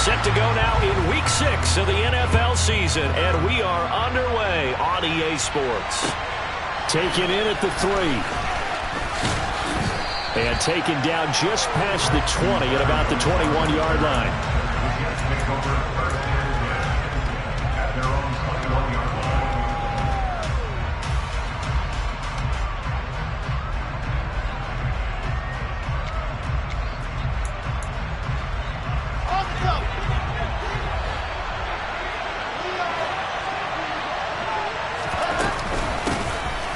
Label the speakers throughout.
Speaker 1: Set to go now in Week 6 of the NFL season, and we are underway on EA Sports. Taken in at the 3. And taken down just past the 20 at about the 21-yard line.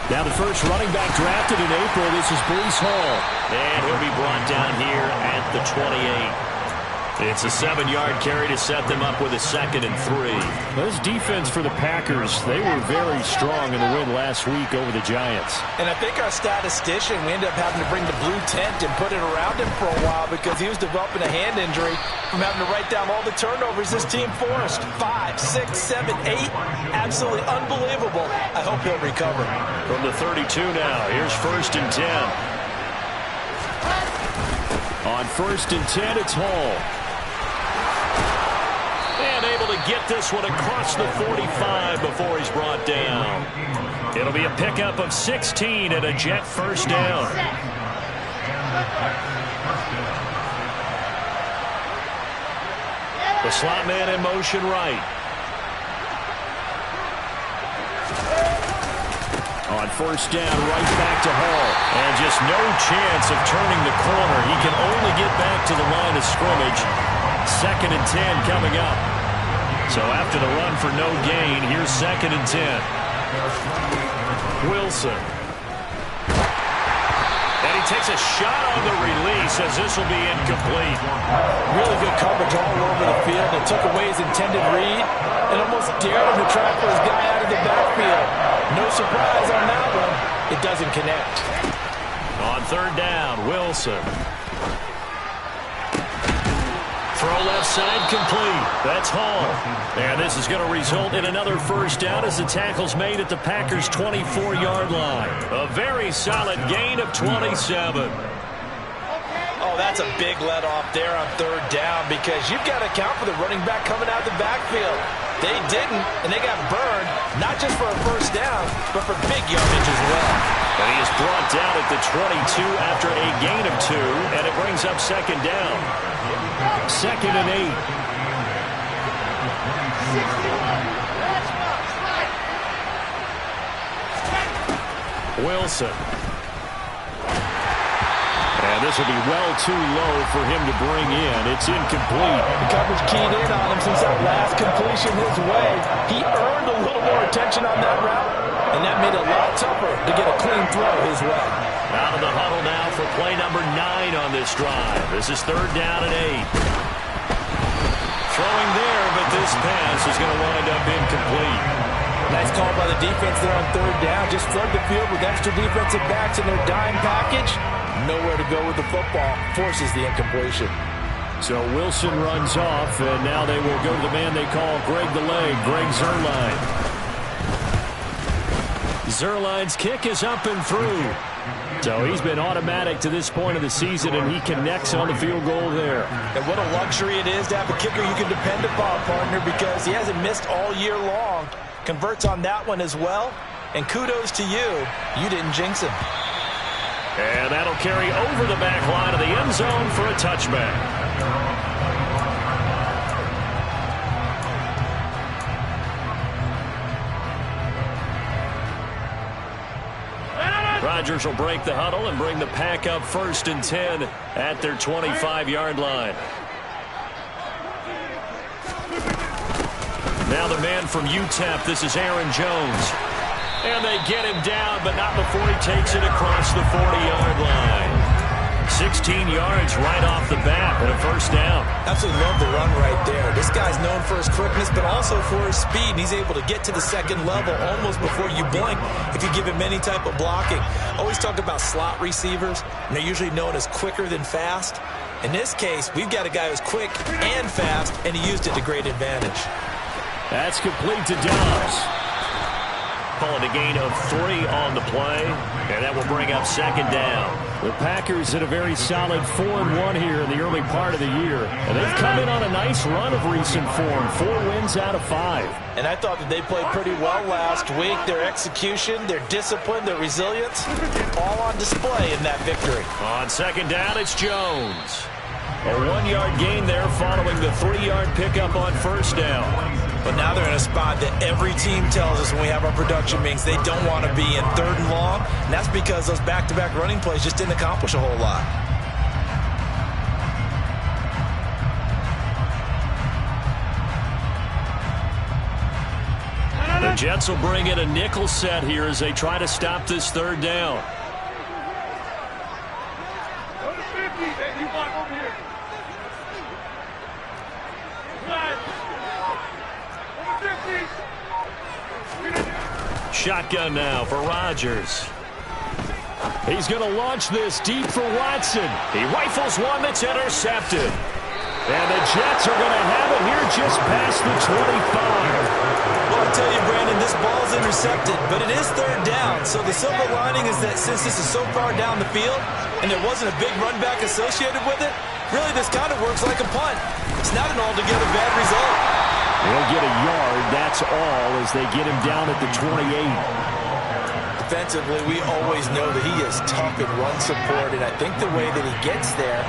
Speaker 1: Now the first running back drafted in April, this is Breece Hall. And he'll be brought down here at the 28. It's a 7-yard carry to set them up with a 2nd and 3. This defense for the Packers, they were very strong in the win last week over the Giants.
Speaker 2: And I think our statistician, we ended up having to bring the blue tent and put it around him for a while because he was developing a hand injury from having to write down all the turnovers this team forced. 5, 6, 7, 8. Absolutely unbelievable. I hope he'll recover.
Speaker 1: From the 32 now, here's 1st and 10. On 1st and 10, it's Hall. And able to get this one across the 45 before he's brought down. It'll be a pickup of 16 and a Jet first down. The slot man in motion right. On 1st down, right back to Hall. And just no chance of turning the corner. He can only get back to the line of scrimmage. 2nd and 10 coming up. So after the run for no gain, here's 2nd and 10. Wilson. And he takes a shot on the release as this will be incomplete.
Speaker 2: Really good coverage all over the field. It took away his intended read and almost dared him to try for his guy out of the backfield. No surprise on that one. It doesn't connect.
Speaker 1: On 3rd down, Wilson. Throw left side complete. That's Hall. And this is going to result in another first down as the tackle's made at the Packers' 24-yard line. A very solid gain of 27.
Speaker 2: Oh, that's a big let off there on 3rd down because you've got to account for the running back coming out of the backfield. They didn't, and they got burned, not just for a first down, but for big yardage as well.
Speaker 1: And he is brought down at the 22 after a gain of 2, and it brings up 2nd down. 2nd and 8. Wilson. And this will be well too low for him to bring in. It's incomplete.
Speaker 2: The coverage keyed in on him since that last completion his way. He earned a little more attention on that route, and that made it a lot tougher to get a clean throw his way.
Speaker 1: Out of the huddle now for play number 9 on this drive. This is 3rd down and 8. Throwing there, but this pass is going to wind up incomplete.
Speaker 2: Nice call by the defense there on 3rd down. Just flood the field with extra defensive backs in their dime package. Nowhere to go with the football. Forces the incompletion.
Speaker 1: So Wilson runs off, and now they will go to the man they call Greg the Leg, Greg Zuerlein. Zuerlein's kick is up and through. So he's been automatic to this point of the season, and he connects on the field goal there.
Speaker 2: And what a luxury it is to have a kicker you can depend upon, partner, because he hasn't missed all year long. Converts on that one as well. And kudos to you. You didn't jinx him.
Speaker 1: And that'll carry over the back line of the end zone for a touchback. Rodgers will break the huddle and bring the Pack up 1st and 10 at their 25-yard line. Now the man from UTEP, this is Aaron Jones. And they get him down, but not before he takes it across the 40-yard line. 16 yards right off the bat and a first down.
Speaker 2: Absolutely love the run right there. This guy's known for his quickness, but also for his speed. And he's able to get to the 2nd level almost before you blink if you give him any type of blocking. Always talk about slot receivers, and they're usually known as quicker than fast. In this case, we've got a guy who's quick and fast, and he used it to great advantage.
Speaker 1: That's complete to Dobbs. Call it a gain of 3 on the play, and that will bring up second down.
Speaker 3: The Packers in a very solid 4-1 here in the early part of the year. And they've come in on a nice run of recent form. 4 wins out of 5.
Speaker 2: And I thought that they played pretty well last week. Their execution, their discipline, their resilience, all on display in that victory.
Speaker 1: On second down, it's Jones. A 1-yard gain there following the 3-yard pickup on first down.
Speaker 2: But now they're in a spot that every team tells us when we have our production meetings they don't want to be in, 3rd and long. And that's because those back-to-back running plays just didn't accomplish a whole lot.
Speaker 1: The Jets will bring in a nickel set here as they try to stop this 3rd down. Shotgun now for Rodgers.
Speaker 3: He's going to launch this deep for Watson.
Speaker 1: He rifles one that's intercepted.
Speaker 3: And the Jets are going to have it here just past the 25.
Speaker 2: Well, I tell you, Brandon, this ball's intercepted, but it is 3rd down. So the silver lining is that since this is so far down the field and there wasn't a big run back associated with it, really this kind of works like a punt. It's not an altogether bad result.
Speaker 3: They'll get a yard, that's all, as they get him down at the 28.
Speaker 2: Defensively, we always know that he is tough in run support, and I think the way that he gets there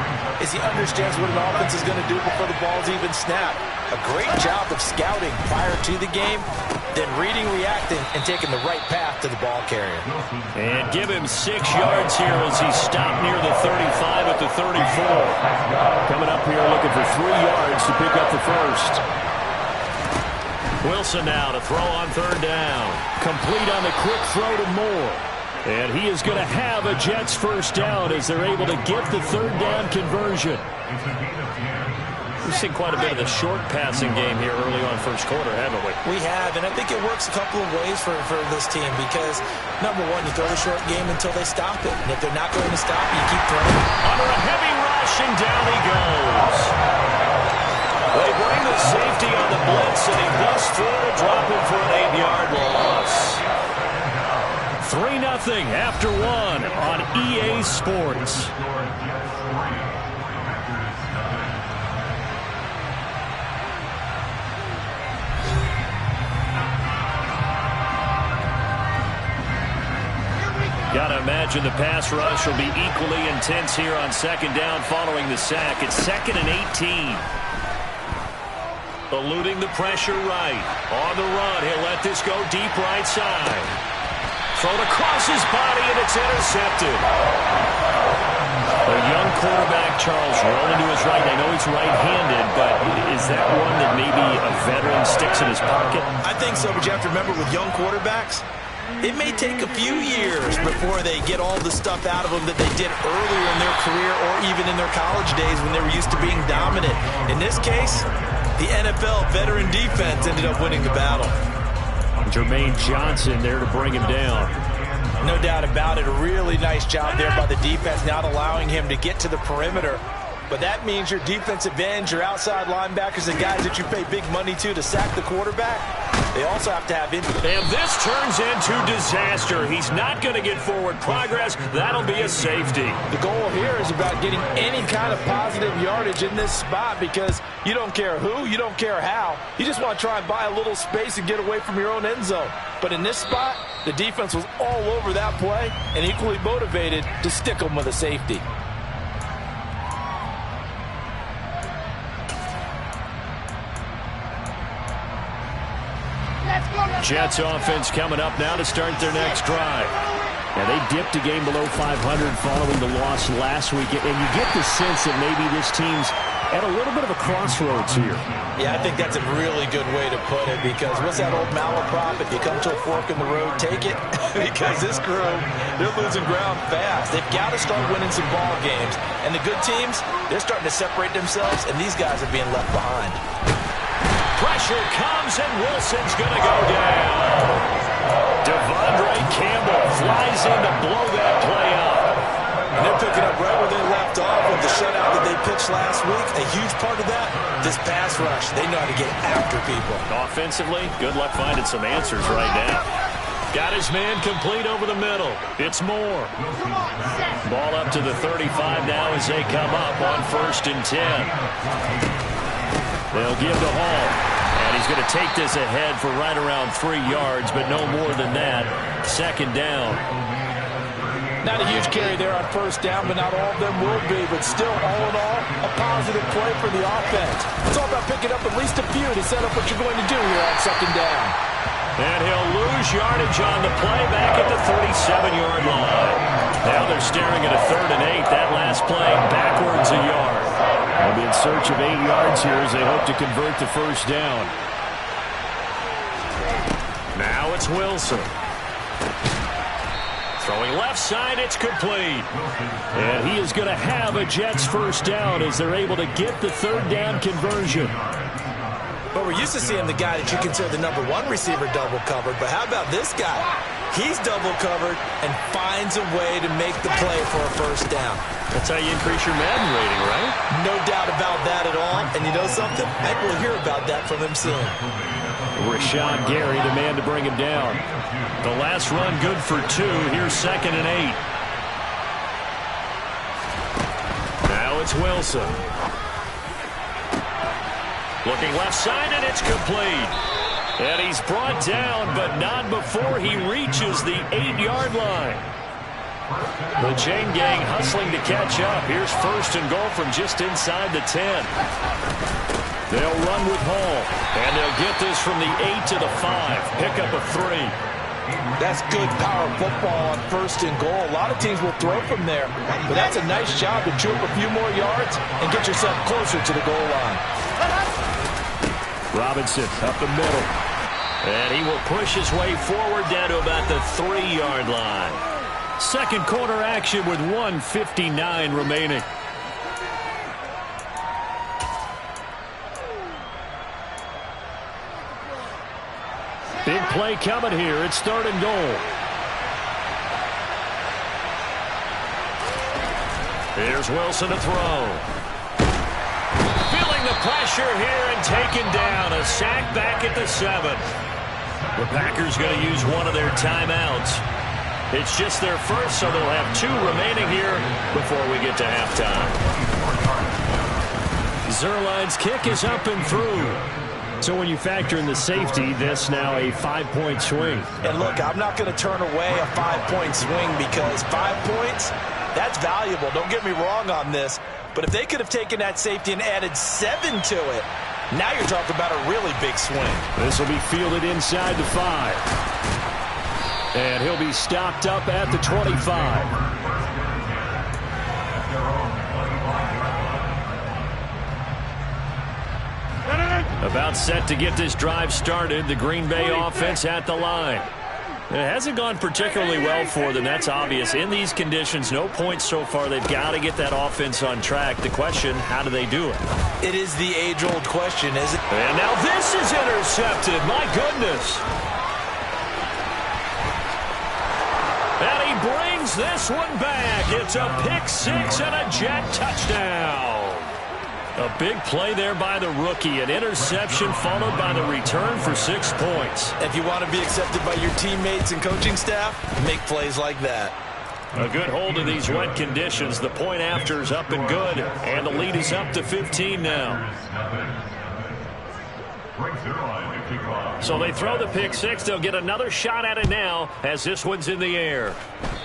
Speaker 2: is he understands what an offense is going to do before the ball's even snapped. A great job of scouting prior to the game, then reading, reacting, and taking the right path to the ball carrier.
Speaker 1: And give him 6 yards here as he stopped near the 35 at the 34.
Speaker 3: Coming up here looking for 3 yards to pick up the first.
Speaker 1: Wilson now to throw on 3rd down.
Speaker 3: Complete on the quick throw to Moore. And he is going to have a Jets first down as they're able to get the 3rd down conversion.
Speaker 1: We've seen quite a bit of the short passing game here early on first quarter, haven't we?
Speaker 2: We have, and I think it works a couple of ways for this team because, number one, you throw the short game until they stop it. And if they're not going to stop you, keep throwing.
Speaker 1: Under a heavy rush, and down he goes. They bring the safety on the blitz, and he busts through to drop him for an 8-yard loss.
Speaker 3: 3-0 after 1 on EA Sports.
Speaker 1: Got to imagine the pass rush will be equally intense here on second down following the sack. It's 2nd and 18. Eluding the pressure right. On the run, he'll let this go deep right side. Thrown across his body, and it's intercepted. A young quarterback, Charles, rolling to his right. I know he's right-handed, but is that one that maybe a veteran sticks in his pocket?
Speaker 2: I think so, but you have to remember with young quarterbacks, it may take a few years before they get all the stuff out of them that they did earlier in their career or even in their college days when they were used to being dominant. In this case, the NFL veteran defense ended up winning the battle.
Speaker 3: Jermaine Johnson there to bring him down.
Speaker 2: No doubt about it. A really nice job there by the defense, not allowing him to get to the perimeter. But that means your defensive ends, your outside linebackers, the guys that you pay big money to sack the quarterback, they also have to have in.
Speaker 1: And this turns into disaster. He's not going to get forward progress. That'll be a safety.
Speaker 2: The goal here is about getting any kind of positive yardage in this spot because you don't care who, you don't care how. You just want to try and buy a little space and get away from your own end zone. But in this spot, the defense was all over that play and equally motivated to stick them with a safety.
Speaker 3: Jets offense coming up now to start their next drive. Now, they dipped a game below 500 following the loss last week, and you get the sense that maybe this team's at a little bit of a crossroads here.
Speaker 2: Yeah, I think that's a really good way to put it because what's that old malaprop? If you come to a fork in the road, take it. Because this crew, they're losing ground fast. They've got to start winning some ball games. And the good teams, they're starting to separate themselves, and these guys are being left behind.
Speaker 1: Pressure comes, and Wilson's going to go down. Devondre Campbell flies in to blow that play up.
Speaker 2: And they're picking up right where they left off with the shutout that they pitched last week. A huge part of that, this pass rush. They know how to get after people.
Speaker 1: Offensively, good luck finding some answers right now. Got his man complete over the middle. It's Moore. Ball up to the 35 now as they come up on 1st and 10. They'll give to Hall. And he's going to take this ahead for right around 3 yards, but no more than that. 2nd down.
Speaker 2: Not a huge carry there on 1st down, but not all of them will be. But still, all in all, a positive play for the offense. It's all about picking up at least a few to set up what you're going to do here on 2nd down.
Speaker 1: And he'll lose yardage on the play back at the 37-yard line. Now they're staring at a 3rd and 8. That last play backwards a yard.
Speaker 3: They'll be in search of 8 yards here as they hope to convert the 1st down.
Speaker 1: Now it's Wilson. Throwing left side, it's complete.
Speaker 3: And he is going to have a Jets 1st down as they're able to get the 3rd down conversion.
Speaker 2: But we're used to seeing the guy that you consider the #1 receiver double covered. But how about this guy? He's double covered and finds a way to make the play for a 1st down.
Speaker 1: That's how you increase your Madden rating, right?
Speaker 2: No doubt about that at all. And you know something? I think we'll hear about that from him soon.
Speaker 3: Rashawn Gary, the man to bring him down.
Speaker 1: The last run good for 2. Here's 2nd and 8. Now it's Wilson. Looking left side, and it's complete. And he's brought down, but not before he reaches the 8-yard line. The chain gang hustling to catch up. Here's 1st and goal from just inside the 10. They'll run with Hall, and they'll get this from the 8 to the 5. Pick up a 3.
Speaker 2: That's good power football on 1st and goal. A lot of teams will throw from there, but that's a nice job to chew up a few more yards and get yourself closer to the goal line.
Speaker 3: Robinson up the middle.
Speaker 1: And he will push his way forward down to about the 3-yard line.
Speaker 3: 2nd quarter action with 1:59 remaining. Big play coming here. It's 3rd and goal.
Speaker 1: Here's Wilson to throw. Feeling the pressure here and taken down. A sack back at the 7. The Packers going to use one of their timeouts. It's just their first, so they'll have 2 remaining here before we get to halftime.
Speaker 3: Zuerlein's kick is up and through. So when you factor in the safety, this now a 5-point swing.
Speaker 2: And look, I'm not going to turn away a 5-point swing because 5 points, that's valuable. Don't get me wrong on this. But if they could have taken that safety and added 7 to it, now you're talking about a really big swing.
Speaker 3: This will be fielded inside the 5. And he'll be stopped up at the 25. About set to get this drive started. The Green Bay offense at the line. It hasn't gone particularly well for them. That's obvious. In these conditions, no points so far. They've got to get that offense on track. The question, how do they do it?
Speaker 2: It is the age-old question, is it?
Speaker 1: And now this is intercepted. My goodness. And he brings this one back. It's a pick-6 and a Jet touchdown. A big play there by the rookie. An interception followed by the return for 6 points.
Speaker 2: If you want to be accepted by your teammates and coaching staff, make plays like that.
Speaker 1: A good hold of these wet conditions. The point after is up and good. And the lead is up to 15 now. So they throw the pick-6. They'll get another shot at it now as this one's in the air.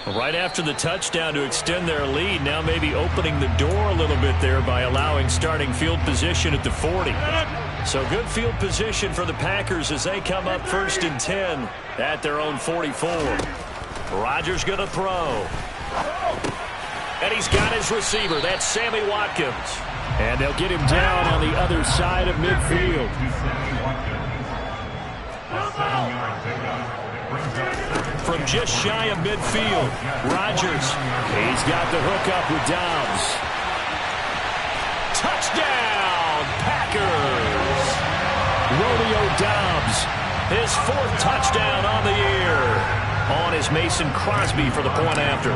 Speaker 1: Right after the touchdown to extend their lead, now maybe opening the door a little bit there by allowing starting field position at the 40. So good field position for the Packers as they come up 1st and 10 at their own 44. Rodgers going to throw. And he's got his receiver. That's Sammy Watkins.
Speaker 3: And they'll get him down on the other side of midfield.
Speaker 1: From just shy of midfield, Rodgers.
Speaker 3: He's got the hook up with Dobbs.
Speaker 1: Touchdown, Packers!
Speaker 3: Romeo Dobbs.
Speaker 1: His 4th touchdown on the year. On is Mason Crosby for the point after.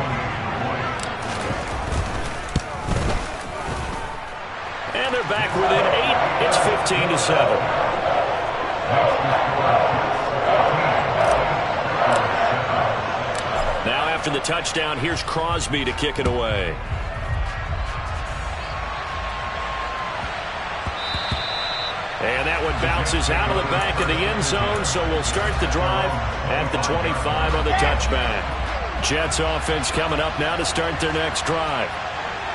Speaker 1: And they're back within 8. It's 15-7. After the touchdown, here's Crosby to kick it away. And that one bounces out of the back of the end zone, so we'll start the drive at the 25 on the touchback. Jets offense coming up now to start their next drive.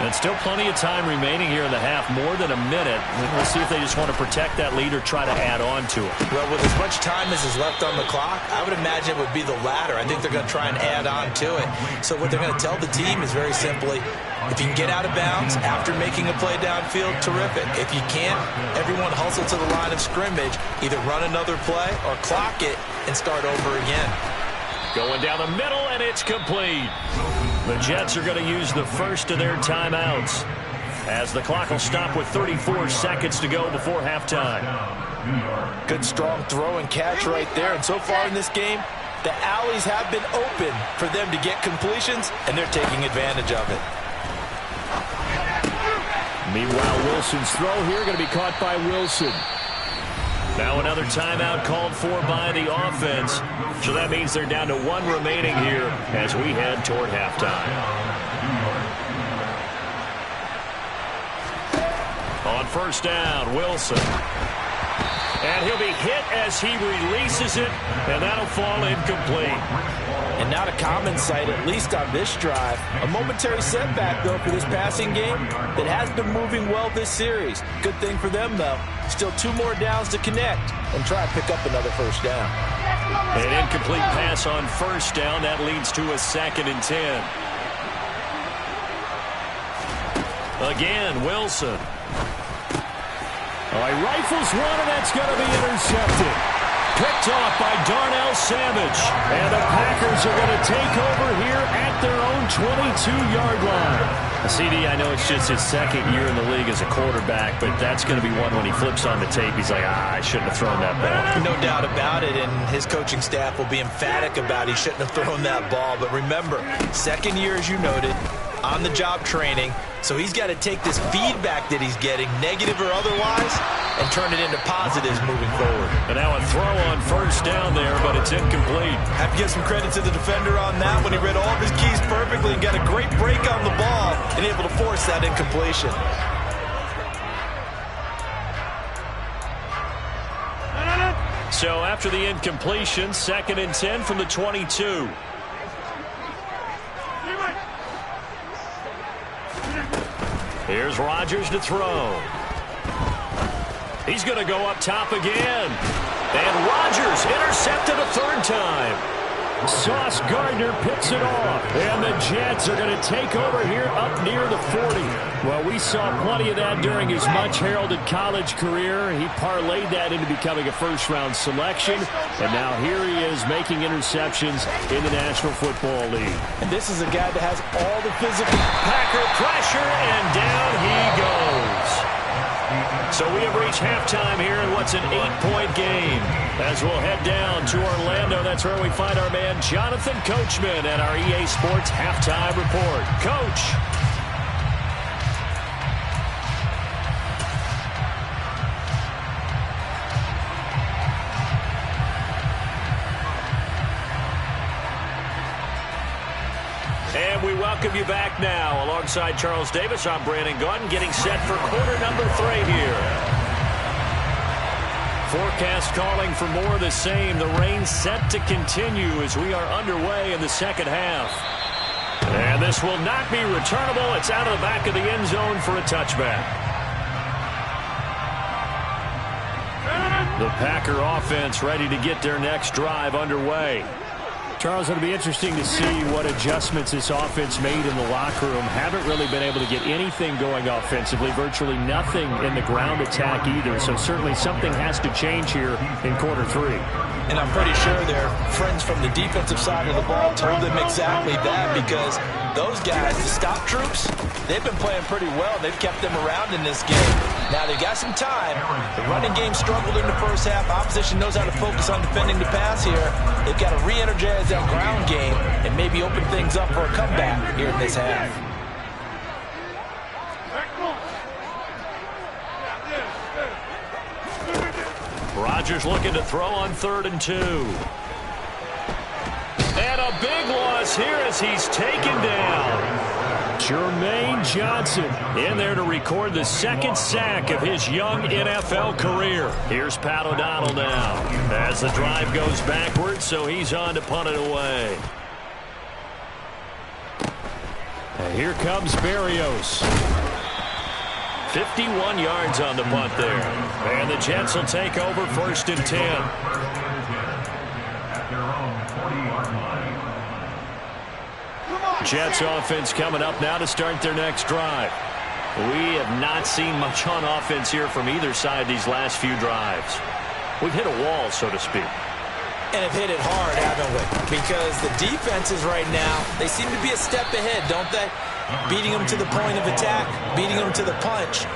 Speaker 1: And still plenty of time remaining here in the half, more than a minute. We'll see if they just want to protect that lead or try to add on to it.
Speaker 2: Well, with as much time as is left on the clock, I would imagine it would be the latter. I think they're going to try and add on to it. So what they're going to tell the team is very simply, if you can get out of bounds after making a play downfield, terrific. If you can't, everyone hustle to the line of scrimmage, either run another play or clock it and start over again.
Speaker 1: Going down the middle, and it's complete. The Jets are going to use the first of their timeouts as the clock will stop with 34 seconds to go before halftime.
Speaker 2: Good strong throw and catch right there. And so far in this game, the alleys have been open for them to get completions, and they're taking advantage of it.
Speaker 3: Meanwhile, Wilson's throw here going to be caught by Wilson.
Speaker 1: Now another timeout called for by the offense. So that means they're down to one remaining here as we head toward halftime. On first down, Wilson. And he'll be hit as he releases it, and that'll fall incomplete.
Speaker 2: And not a common sight, at least on this drive. A momentary setback, though, for this passing game that has been moving well this series. Good thing for them, though. Still 2 more downs to connect and try to pick up another first down.
Speaker 1: An incomplete pass on first down. That leads to a 2nd and 10. Again, Wilson.
Speaker 3: All right, rifles one, and that's going to be intercepted. Picked off by Darnell Savage. And the Packers are going to take over here at their own 22-yard line.
Speaker 1: CD, I know it's just his 2nd year in the league as a quarterback, but that's going to be one when he flips on the tape. He's like, I shouldn't have thrown that ball.
Speaker 2: No doubt about it, and his coaching staff will be emphatic about he shouldn't have thrown that ball. But remember, 2nd year, as you noted, on-the-job training. So he's got to take this feedback that he's getting, negative or otherwise, and turn it into positives moving forward.
Speaker 1: And now a throw on first down there, but it's incomplete.
Speaker 2: Have to give some credit to the defender on that when he read all of his keys perfectly and got a great break on the ball and able to force that incompletion.
Speaker 1: So after the incompletion, 2nd and 10 from the 22. Here's Rodgers to throw. He's going to go up top again. And Rodgers intercepted a 3rd time.
Speaker 3: Sauce Gardner picks it off. And the Jets are going to take over here up near the 40. Well, we saw plenty of that during his much-heralded college career. He parlayed that into becoming a first-round selection. And now here he is making interceptions in the National Football League.
Speaker 2: And this is a guy that has all the physical.
Speaker 1: Packer pressure, and down he goes. So we have reached halftime here in what's an 8-point game. As we'll head down to Orlando, that's where we find our man Jonathan Coachman at our EA Sports Halftime Report. Coach. And we welcome you back now. Alongside Charles Davis, I'm Brandon Gaudin, getting set for quarter number 3 here. Forecast calling for more of the same. The rain set to continue as we are underway in the 2nd half. And this will not be returnable. It's out of the back of the end zone for a touchback. The Packer offense ready to get their next drive underway.
Speaker 3: Charles, it'll be interesting to see what adjustments this offense made in the locker room. Haven't really been able to get anything going offensively, virtually nothing in the ground attack either. So certainly something has to change here in quarter 3.
Speaker 2: And I'm pretty sure their friends from the defensive side of the ball told them exactly that, because those guys, the stop troops, they've been playing pretty well. They've kept them around in this game. Now they've got some time. The running game struggled in the first half. Opposition knows how to focus on defending the pass here. They've got to re-energize that ground game and maybe open things up for a comeback here in this half. Rodgers looking to throw on 3rd and 2. And a big loss
Speaker 1: is here as he's taken down.
Speaker 3: Jermaine Johnson in there to record the second sack of his young NFL career.
Speaker 1: Here's Pat O'Donnell now as the drive goes backwards, so he's on to punt it away.
Speaker 3: And here comes Berrios.
Speaker 1: 51 yards on the punt there. And the Jets will take over 1st and 10. Jets offense coming up now to start their next drive. We have not seen much on offense here from either side these last few drives. We've hit a wall, so to speak.
Speaker 2: And have hit it hard, haven't we? Because the defenses right now, they seem to be a step ahead, don't they? Beating them to the point of attack, beating them to the punch.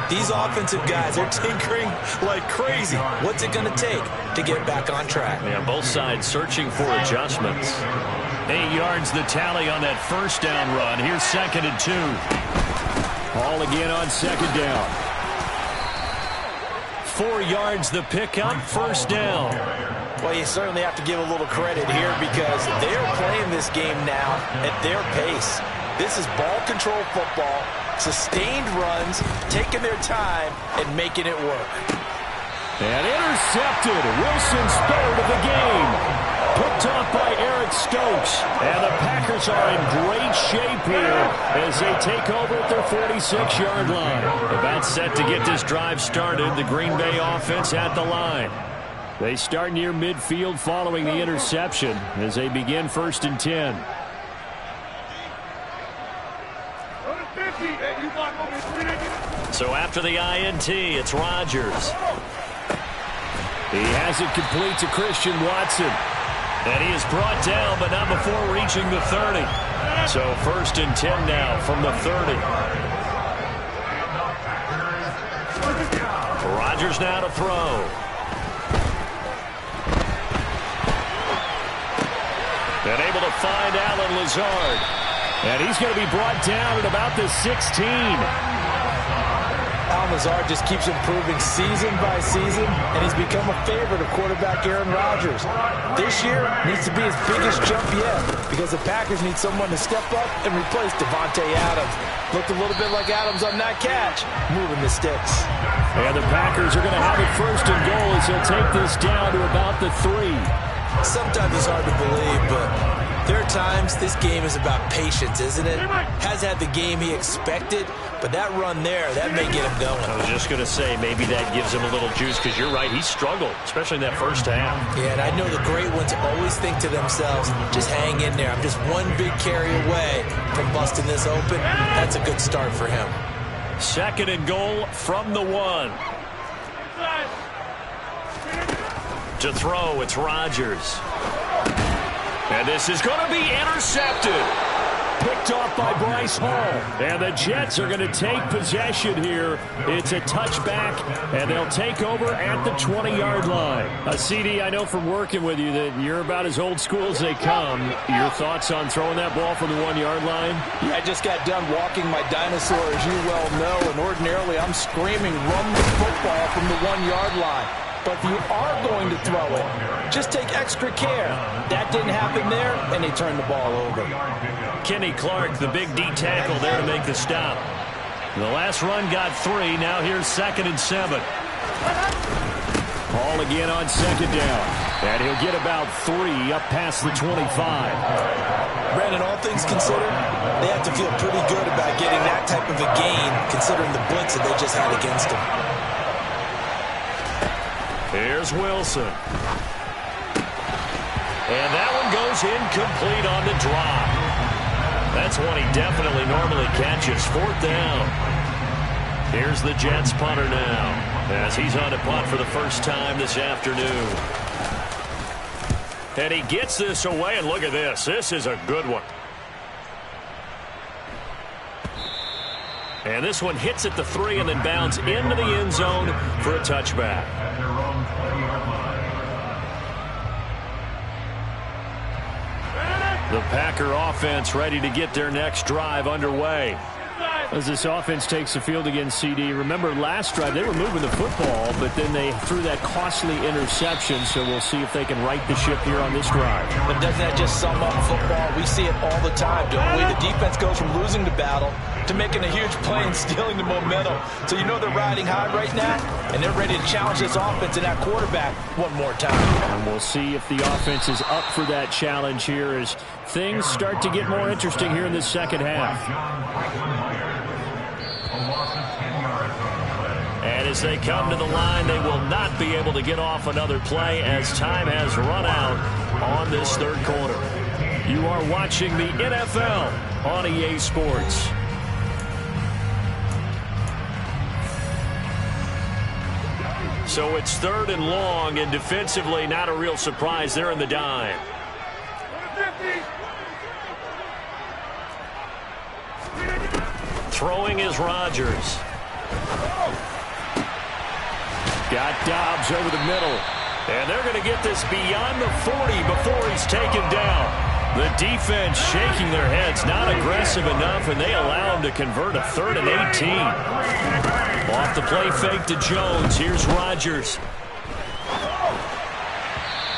Speaker 2: These offensive guys, they're tinkering like crazy. What's it going to take to get back on track?
Speaker 1: Yeah, both sides searching for adjustments.
Speaker 3: 8 yards the tally on that first down run. Here's 2nd and 2. Ball again on 2nd down. 4 yards the pickup, 1st down.
Speaker 2: Well, you certainly have to give a little credit here because they're playing this game now at their pace. This is ball control football, sustained runs, taking their time, and making it work.
Speaker 3: And intercepted. Wilson's 3rd of the game. Picked off by Eric Stokes. And the Packers are in great shape here as they take over at their 46-yard line.
Speaker 1: About set to get this drive started. The Green Bay offense at the line.
Speaker 3: They start near midfield following the interception as they begin 1st and 10.
Speaker 1: So after the INT, it's Rodgers.
Speaker 3: He has it complete to Christian Watson.
Speaker 1: And he is brought down, but not before reaching the 30. So 1st and 10 now from the 30. Rodgers now to throw. And able to find Allen Lazard.
Speaker 3: And he's going to be brought down at about the 16.
Speaker 2: Allen Lazard just keeps improving season by season, and he's become a favorite of quarterback Aaron Rodgers. This year needs to be his biggest jump yet because the Packers need someone to step up and replace Devontae Adams. Looked a little bit like Adams on that catch, moving the sticks.
Speaker 3: And the Packers are going to have it 1st and goal as they'll take this down to about the 3.
Speaker 2: Sometimes it's hard to believe, but there are times this game is about patience, isn't it? Has had the game he expected, but that run there, that may get him going.
Speaker 1: I was just going to say, maybe that gives him a little juice, because you're right, he struggled, especially in that first half.
Speaker 2: Yeah, and I know the great ones always think to themselves, just hang in there. I'm just one big carry away from busting this open. That's a good start for him.
Speaker 1: 2nd and goal from the 1. To throw, it's Rodgers. And this is going to be intercepted.
Speaker 3: Picked off by Bryce Hall. And the Jets are going to take possession here. It's a touchback, and they'll take over at the 20-yard line. CD, I know from working with you that you're about as old school as they come. Your thoughts on throwing that ball from the 1-yard line?
Speaker 4: Yeah, I just got done walking my dinosaur, as you well know, and ordinarily I'm screaming, run the football from the 1-yard line. But if you are going to throw it, just take extra care. That didn't happen there, and they turned the ball over.
Speaker 1: Kenny Clark, the big D tackle there to make the stop. The last run got 3. Now here's 2nd and 7.
Speaker 3: Ball again on 2nd down. And he'll get about 3 up past the 25.
Speaker 2: Brandon, all things considered, they have to feel pretty good about getting that type of a gain, considering the blitz that they just had against them.
Speaker 1: Here's Wilson. And that one goes incomplete on the drop. That's one he definitely normally catches. 4th down. Here's the Jets punter now as he's on a punt for the first time this afternoon. And he gets this away, and look at this. This is a good one. And this one hits at the 3 and then bounds into the end zone for a touchback. The Packer offense ready to get their next drive underway.
Speaker 3: As this offense takes the field against CD, remember last drive they were moving the football, but then they threw that costly interception, so we'll see if they can right the ship here on this drive.
Speaker 4: But doesn't that just sum up football? We see it all the time, don't we? The defense goes from losing the battle to making a huge play and stealing the momentum. So you know they're riding high right now, and they're ready to challenge this offense and that quarterback one more time.
Speaker 3: And we'll see if the offense is up for that challenge here as things start to get more interesting here in the second half.
Speaker 1: And as they come to the line, they will not be able to get off another play as time has run out on this third quarter. You are watching the NFL on EA Sports. So it's 3rd and long, and defensively not a real surprise. They're in the dime. Throwing is Rodgers. Got Dobbs over the middle. And they're going to get this beyond the 40 before he's taken down. The defense shaking their heads, not aggressive enough, and they allow him to convert a 3rd and 18. Off the play fake to Jones. Here's Rodgers.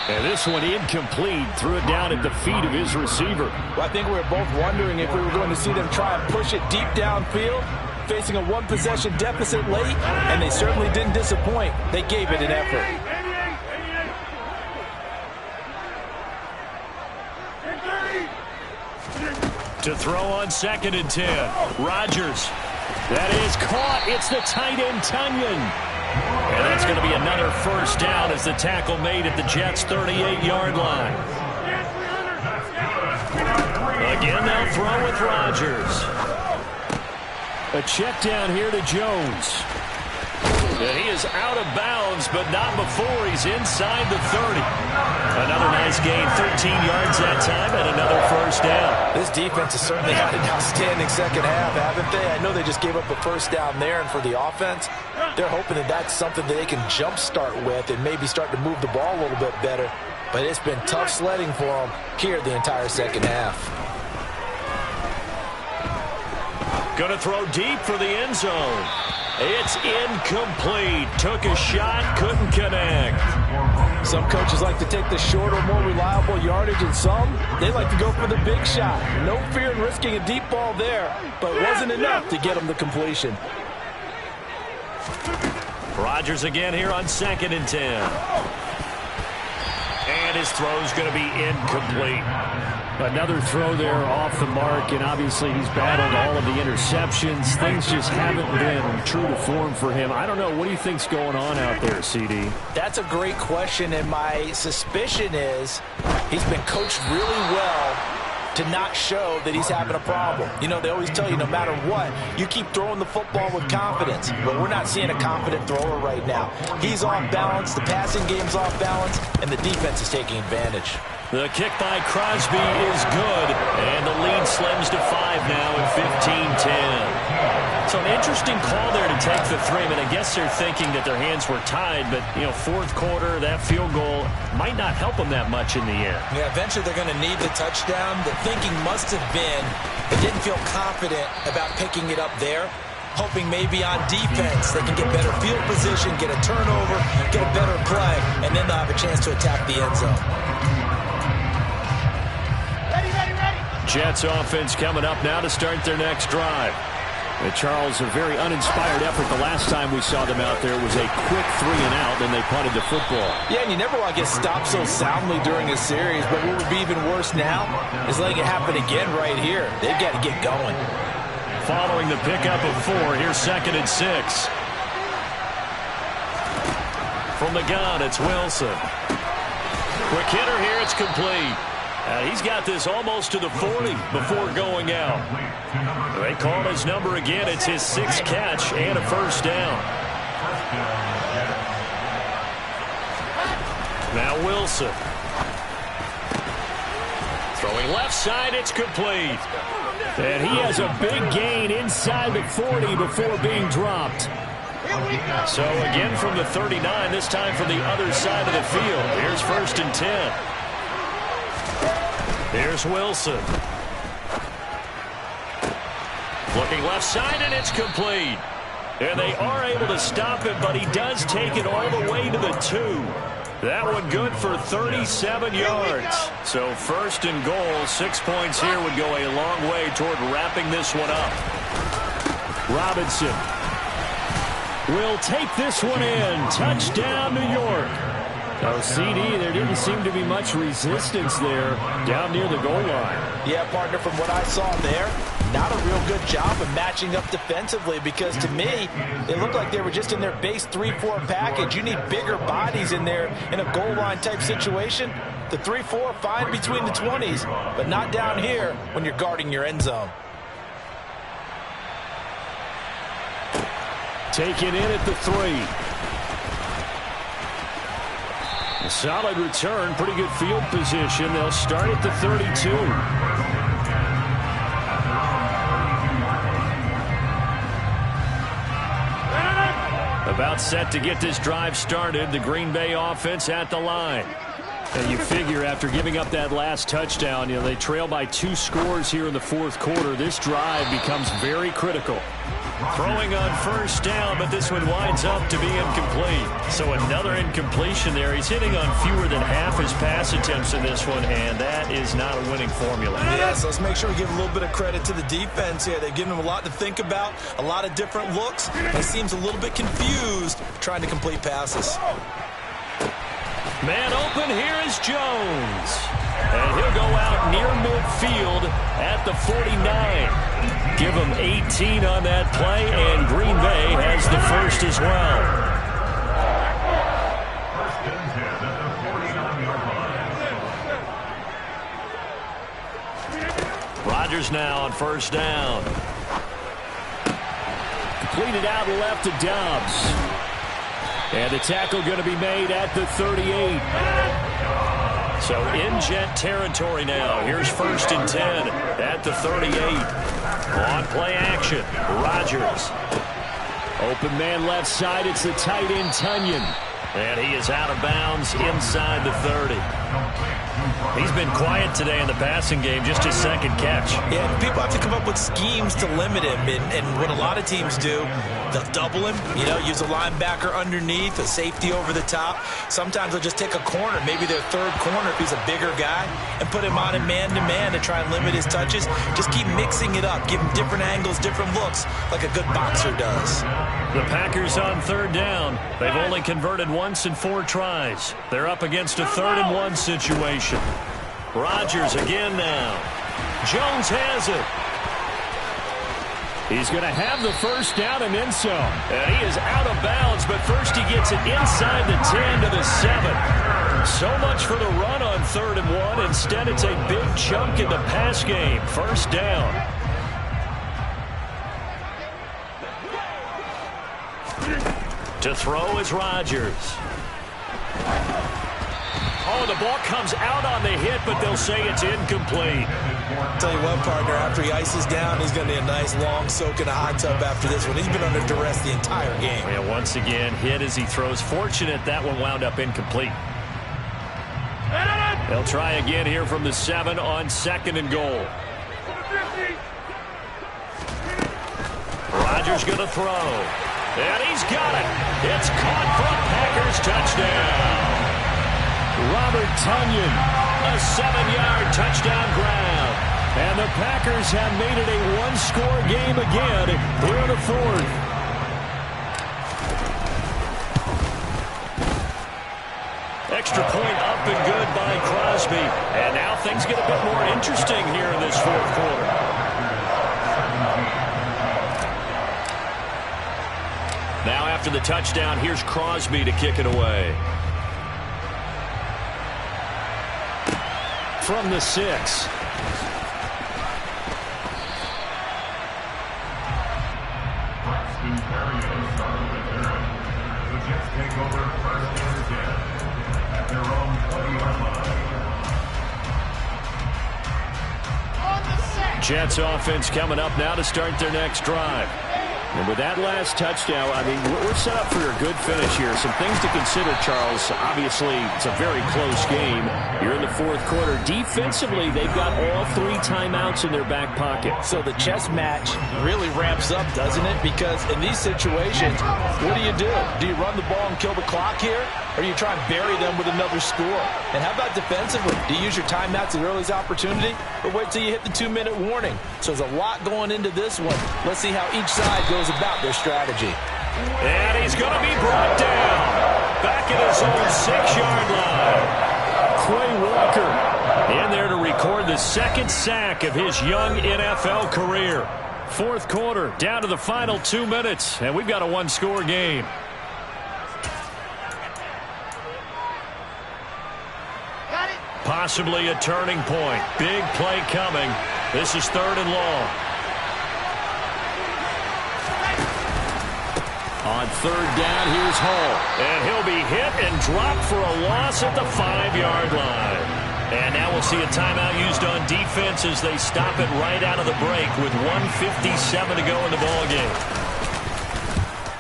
Speaker 3: And this one incomplete. Threw it down at the feet of his receiver.
Speaker 4: Well, I think we were both wondering if we were going to see them try and push it deep downfield, facing a one-possession deficit late, and they certainly didn't disappoint. They gave it an effort.
Speaker 1: To throw on 2nd and 10. Rodgers. That is caught. It's the tight end, Tunyon. And that's going to be another first down as the tackle made at the Jets' 38-yard line. Again, they'll throw with Rodgers.
Speaker 3: A check down here to Jones.
Speaker 1: And he is out of bounds, but not before he's inside the 30. Another nice gain, 13 yards that time, and another first down.
Speaker 4: This defense has certainly had an outstanding second half, haven't they? I know they just gave up a first down there, and for the offense, they're hoping that that's something that they can jumpstart with and maybe start to move the ball a little bit better. But it's been tough sledding for them here the entire second half.
Speaker 1: Going to throw deep for the end zone. It's incomplete. Took a shot, couldn't connect.
Speaker 4: Some coaches like to take the shorter, more reliable yardage, and some, they like to go for the big shot. No fear in risking a deep ball there, but it wasn't enough to get them the completion.
Speaker 1: Rodgers again here on 2nd and 10. And his throw's going to be incomplete.
Speaker 3: Another throw there off the mark, and obviously he's battled all of the interceptions. Things just haven't been true to form for him. I don't know. What do you think's going on out there, CD?
Speaker 4: That's a great question, and my suspicion is he's been coached really well to not show that he's having a problem. You know, they always tell you no matter what, you keep throwing the football with confidence. But we're not seeing a confident thrower right now. He's off balance, the passing game's off balance, and the defense is taking advantage.
Speaker 1: The kick by Crosby is good, and the lead slims to 5 now at 15-10. So an interesting call there to take the 3. I mean, I guess they're thinking that their hands were tied, but, you know, 4th quarter, that field goal might not help them that much in the end.
Speaker 2: Yeah, eventually they're going to need the touchdown. The thinking must have been they didn't feel confident about picking it up there, hoping maybe on defense they can get better field position, get a turnover, get a better play, and then they'll have a chance to attack the end zone.
Speaker 1: Jets offense coming up now to start their next drive.
Speaker 3: And Charles, a very uninspired effort. The last time we saw them out there was a quick 3 and out, then they punted the football.
Speaker 4: Yeah, and you never want to get stopped so soundly during a series, but what would be even worse now is letting it happen again right here. They've got to get going.
Speaker 1: Following the pickup of 4, here's 2nd and 6. From the gun, it's Wilson. Quick hitter here, it's complete. He's got this almost to the 40 before going out. They call his number again. It's his 6th catch and a first down. Now Wilson. Throwing left side, it's complete.
Speaker 3: And he has a big gain inside the 40 before being dropped.
Speaker 1: So again from the 39, this time from the other side of the field. Here's 1st and 10. Here's Wilson. Looking left side, and it's complete. And they are able to stop him, but he does take it all the way to the 2. That one good for 37 yards. So first and goal, 6 points here would go a long way toward wrapping this one up.
Speaker 3: Robinson will take this one in. Touchdown, New York. Oh, CD, there didn't seem to be much resistance there down near the goal line.
Speaker 4: Yeah, partner, from what I saw there, not a real good job of matching up defensively, because to me, it looked like they were just in their base 3-4 package. You need bigger bodies in there in a goal line type situation. The 3-4, fine between the 20s, but not down here when you're guarding your end zone.
Speaker 3: Taken in at the 3. A solid return, pretty good field position. They'll start at the 32. About set to get this drive started. The Green Bay offense at the line. And you figure after giving up that last touchdown, they trail by 2 scores here in the fourth quarter. This drive becomes very critical.
Speaker 1: Throwing on first down, but this one winds up to be incomplete. So another incompletion there. He's hitting on fewer than half his pass attempts in this one, and that is not a winning formula.
Speaker 2: Yes, let's make sure we give a little bit of credit to the defense here. They've given him a lot to think about, a lot of different looks, and he seems a little bit confused trying to complete passes.
Speaker 1: Man open, here is Jones. And he'll go out near midfield at the 49. Give him 18 on that play, and Green Bay has the first as well. Rodgers now on first down.
Speaker 3: Completed out left to Dobbs. And the tackle going to be made at the 38.
Speaker 1: So in Jet territory now. Here's first and 10 at the 38. On play action, Rodgers.
Speaker 3: Open man left side. It's the tight end, Tunyon.
Speaker 1: And he is out of bounds inside the 30. He's been quiet today in the passing game, just his second catch.
Speaker 2: Yeah, people have to come up with schemes to limit him, and what a lot of teams do, they'll double him, use a linebacker underneath, a safety over the top. Sometimes they'll just take a corner, maybe their third corner if he's a bigger guy, and put him on a man-to-man to try and limit his touches. Just keep mixing it up, give him different angles, different looks, like a good boxer does.
Speaker 1: The Packers on third down. They've only converted once in 4 tries. They're up against a 3rd-and-1 situation. Rodgers again now. Jones has it.
Speaker 3: He's going to have the first down and then some.
Speaker 1: And he is out of bounds, but first he gets it inside the 10 to the 7. So much for the run on 3rd-and-1. Instead, it's a big chunk in the pass game. First down. To throw is Rodgers. Oh, the ball comes out on the hit, but they'll say it's incomplete.
Speaker 2: Tell you what, partner, after he ices down, he's going to need a nice long soak in a hot tub after this one. He's been under duress the entire game.
Speaker 1: Yeah, once again, hit as he throws. Fortunate that one wound up incomplete. They'll try again here from the 7 on 2nd and goal. Rodgers going to throw. And he's got it. It's caught for a Packers touchdown.
Speaker 3: Robert Tunyon.
Speaker 1: A 7-yard touchdown grab.
Speaker 3: And the Packers have made it a 1-score game again here in the 4th.
Speaker 1: Extra point up and good by Crosby. And now things get a bit more interesting here in this 4th quarter. Now after the touchdown, here's Crosby to kick it away.
Speaker 3: From the 6. Jets offense coming up now to start their next drive. And with that last touchdown, I mean, we're set up for a good finish here. Some things to consider, Charles. Obviously, it's a very close game. You're in the fourth quarter. Defensively, they've got all 3 timeouts in their back pocket.
Speaker 4: So the chess match really ramps up, doesn't it? Because in these situations, what do? Do you run the ball and kill the clock here? Or do you try and bury them with another score? And how about defensively? Do you use your timeouts at the earliest opportunity? Or wait till you hit the 2-minute warning? So there's a lot going into this one. Let's see how each side goes about their strategy.
Speaker 1: And he's going to be brought down. Back at his own 6-yard line.
Speaker 3: Quay Walker
Speaker 1: in there to record the second sack of his young NFL career.
Speaker 3: Fourth quarter, down to the final 2 minutes, and we've got a 1-score game.
Speaker 1: Possibly a turning point. Big play coming. This is 3rd and long.
Speaker 3: On 3rd down, here's Hall.
Speaker 1: And he'll be hit and dropped for a loss at the 5-yard line. And now we'll see a timeout used on defense as they stop it right out of the break with 1:57 to go in the ballgame.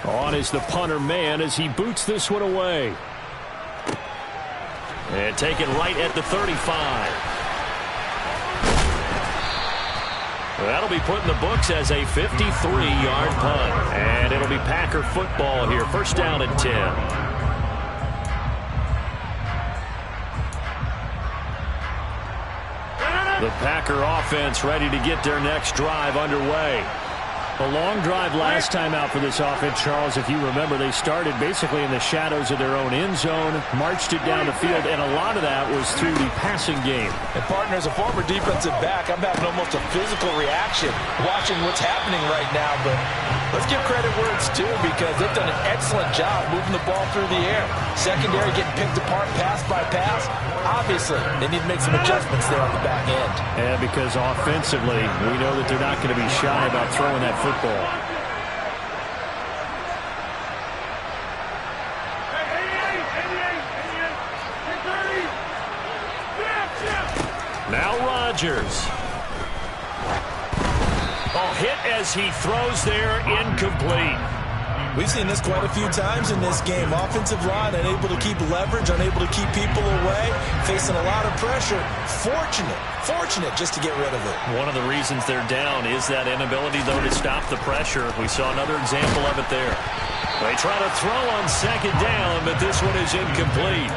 Speaker 3: On is the punter man as he boots this one away.
Speaker 1: And taken right at the 35. That'll be put in the books as a 53-yard punt. And it'll be Packer football here. First down and 10.
Speaker 3: The Packer offense ready to get their next drive underway. A long drive last time out for this offense, Charles. If you remember, they started basically in the shadows of their own end zone, marched it down the field, and a lot of that was through the passing game.
Speaker 4: And, partner, as a former defensive back, I'm having almost a physical reaction watching what's happening right now. But let's give credit where it's due because they've done an excellent job moving the ball through the air. Secondary getting picked apart pass by pass. Obviously, they need to make some adjustments there on the back end.
Speaker 3: Yeah, because offensively, we know that they're not going to be shy about throwing that football.
Speaker 1: Now Rodgers. Oh, hit as he throws there, incomplete.
Speaker 2: We've seen this quite a few times in this game. Offensive line unable to keep leverage, unable to keep people away, facing a lot of pressure. Fortunate just to get rid of it.
Speaker 1: One of the reasons they're down is that inability, though, to stop the pressure. We saw another example of it there. They try to throw on 2nd down, but this one is incomplete.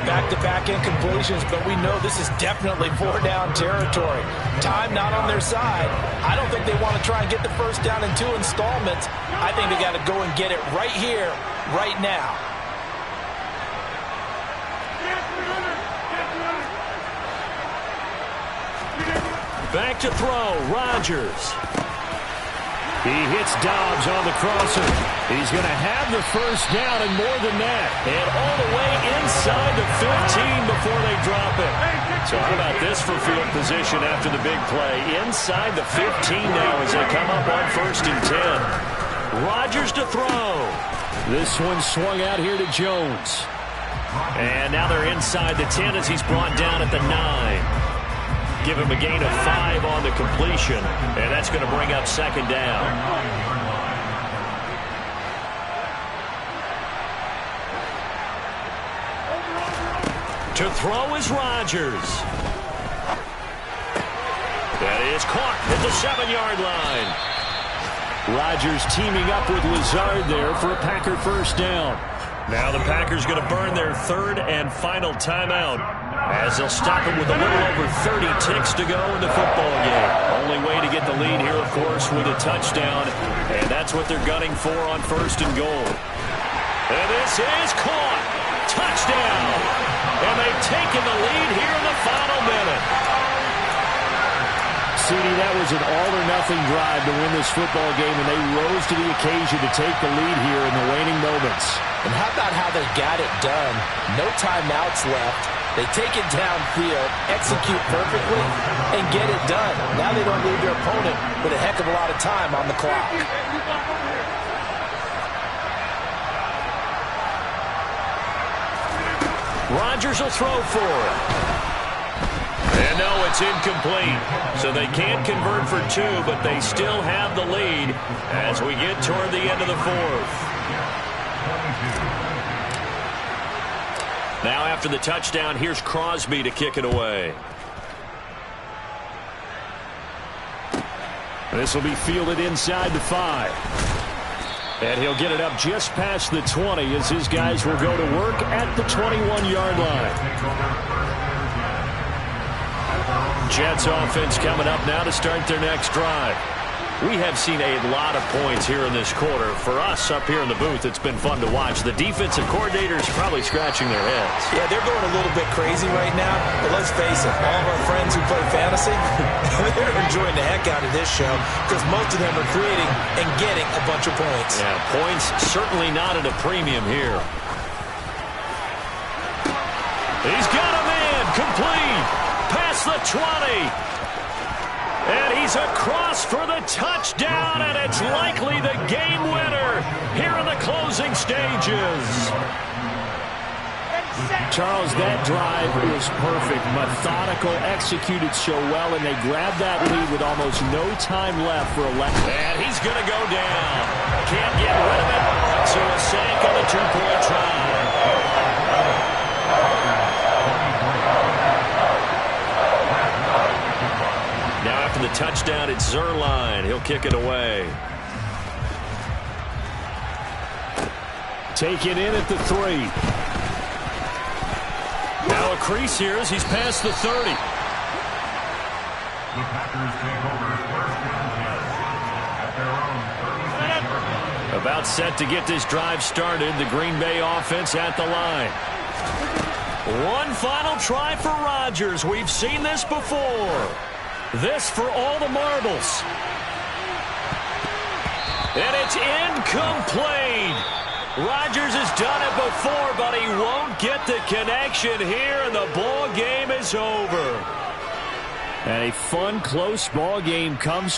Speaker 2: Back-to-back incompletions, but we know this is definitely 4-down territory. Time not on their side. I don't think they want to try and get the first down in 2 installments. I think they got to go and get it right here, right now.
Speaker 1: Back to throw, Rodgers.
Speaker 3: He hits Dobbs on the crosser. He's going to have the first down and more than that.
Speaker 1: And all the way inside the 15 before they drop it. So how about this for field position after the big play? Inside the 15 now as they come up on 1st and 10. Rodgers to throw.
Speaker 3: This one swung out here to Jones.
Speaker 1: And now they're inside the 10 as he's brought down at the 9. Give him a gain of 5 on the completion, and that's going to bring up 2nd down. To throw is Rodgers. That is caught at the 7-yard line.
Speaker 3: Rodgers teaming up with Lazard there for a Packer first down.
Speaker 1: Now the Packers going to burn their 3rd and final timeout as they'll stop it with a little over 30 ticks to go in the football game. Only way to get the lead here, of course, with a touchdown, and that's what they're gunning for on 1st and goal. And this is caught. Touchdown. And they've taken the lead here in the final minute.
Speaker 3: CD, that was an all-or-nothing drive to win this football game, and they rose to the occasion to take the lead here in the waning moments.
Speaker 2: And how about how they got it done? No timeouts left. They take it downfield, execute perfectly, and get it done. Now they don't leave their opponent with a heck of a lot of time on the clock.
Speaker 1: Rodgers will throw for it. And no, it's incomplete. So they can't convert for 2, but they still have the lead as we get toward the end of the 4th. Now after the touchdown, here's Crosby to kick it away.
Speaker 3: This will be fielded inside the 5. And he'll get it up just past the 20 as his guys will go to work at the 21-yard line. Jets offense coming up now to start their next drive. We have seen a lot of points here in this quarter. For us up here in the booth, it's been fun to watch. The defensive coordinators probably scratching their heads.
Speaker 2: Yeah, they're going a little bit crazy right now. But let's face it, all of our friends who play fantasy, they're enjoying the heck out of this show because most of them are creating and getting a bunch of points.
Speaker 1: Yeah, points certainly not at a premium here. He's got a man complete past the 20. And he's across for the touchdown, and it's likely the game winner here in the closing stages.
Speaker 3: Charles, that drive was perfect. Methodical, executed so well, and they grabbed that lead with almost no time left for a left.
Speaker 1: And he's going to go down. Can't get rid of it, so a sack on the 2-point try. The touchdown at Zuerlein. He'll kick it away.
Speaker 3: Taken in at the 3.
Speaker 1: Now a crease here as he's past the 30. About set to get this drive started. The Green Bay offense at the line. One final try for Rodgers. We've seen this before. This for all the marbles. And it's incomplete. Rodgers has done it before, but he won't get the connection here, and the ball game is over.
Speaker 3: And a fun, close ball game comes